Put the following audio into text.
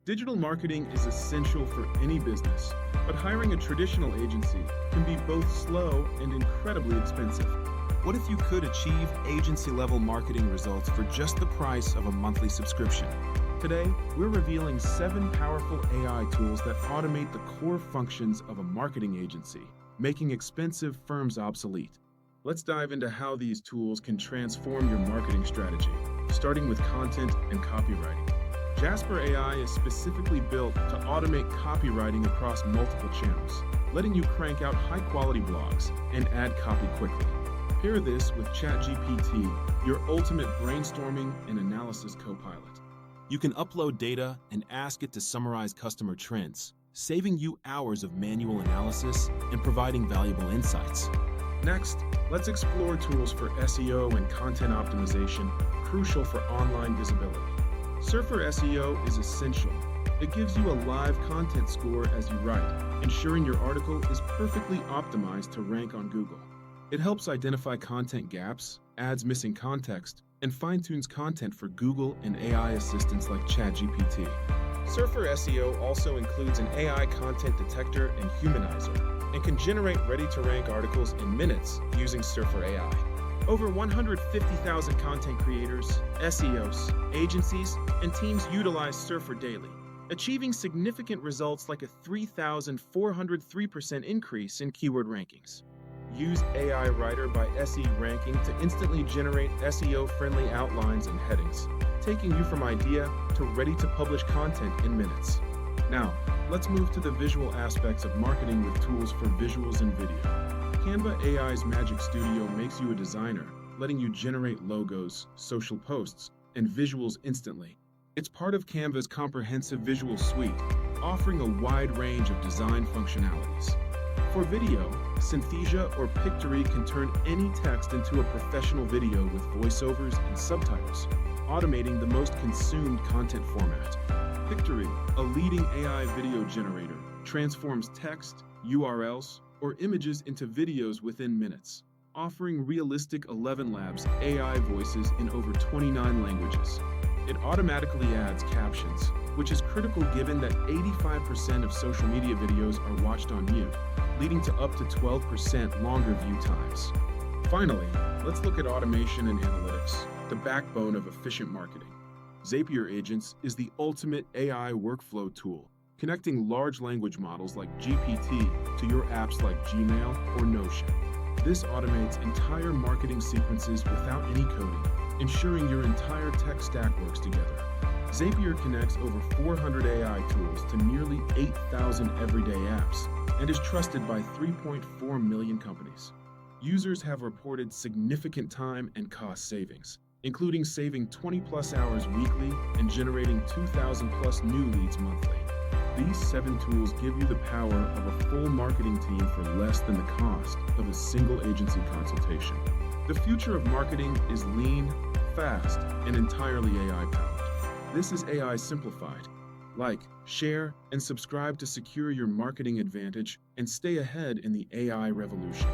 Digital marketing is essential for any business, but hiring a traditional agency can be both slow and incredibly expensive. What if you could achieve agency-level marketing results for just the price of a monthly subscription? Today, we're revealing 7 powerful AI tools that automate the core functions of a marketing agency, making expensive firms obsolete. Let's dive into how these tools can transform your marketing strategy, starting with content and copywriting. Jasper AI is specifically built to automate copywriting across multiple channels, letting you crank out high-quality blogs and add copy quickly. Pair this with ChatGPT, your ultimate brainstorming and analysis co-pilot. You can upload data and ask it to summarize customer trends, saving you hours of manual analysis and providing valuable insights. Next, let's explore tools for SEO and content optimization, crucial for online visibility. Surfer SEO is essential. It gives you a live content score as you write, ensuring your article is perfectly optimized to rank on Google. It helps identify content gaps, adds missing context, and fine-tunes content for Google and AI assistants like ChatGPT. Surfer SEO also includes an AI content detector and humanizer, and can generate ready-to-rank articles in minutes using Surfer AI. Over 150,000 content creators, SEOs, agencies, and teams utilize Surfer daily, achieving significant results like a 3,403% increase in keyword rankings. Use AI Writer by SE Ranking to instantly generate SEO-friendly outlines and headings, taking you from idea to ready-to-publish content in minutes. Now, let's move to the visual aspects of marketing with tools for visuals and video. Canva AI's Magic Studio makes you a designer, letting you generate logos, social posts, and visuals instantly. It's part of Canva's comprehensive visual suite, offering a wide range of design functionalities. For video, Synthesia or Pictory can turn any text into a professional video with voiceovers and subtitles, automating the most consumed content format. Pictory, a leading AI video generator, transforms text, URLs, or images into videos within minutes, offering realistic 11 Labs AI voices in over 29 languages. It automatically adds captions, which is critical given that 85% of social media videos are watched on mute, leading to up to 12% longer view times. Finally, let's look at automation and analytics, the backbone of efficient marketing. Zapier Agents is the ultimate AI workflow tool, connecting large language models like GPT to your apps like Gmail or Notion. This automates entire marketing sequences without any coding, ensuring your entire tech stack works together. Zapier connects over 400 AI tools to nearly 8,000 everyday apps and is trusted by 3.4 million companies. Users have reported significant time and cost savings, including saving 20+ hours weekly and generating 2,000+ new leads monthly. These 7 tools give you the power of a full marketing team for less than the cost of a single agency consultation. The future of marketing is lean, fast, and entirely AI-powered. This is AI Simplified. Like, share, and subscribe to secure your marketing advantage and stay ahead in the AI revolution.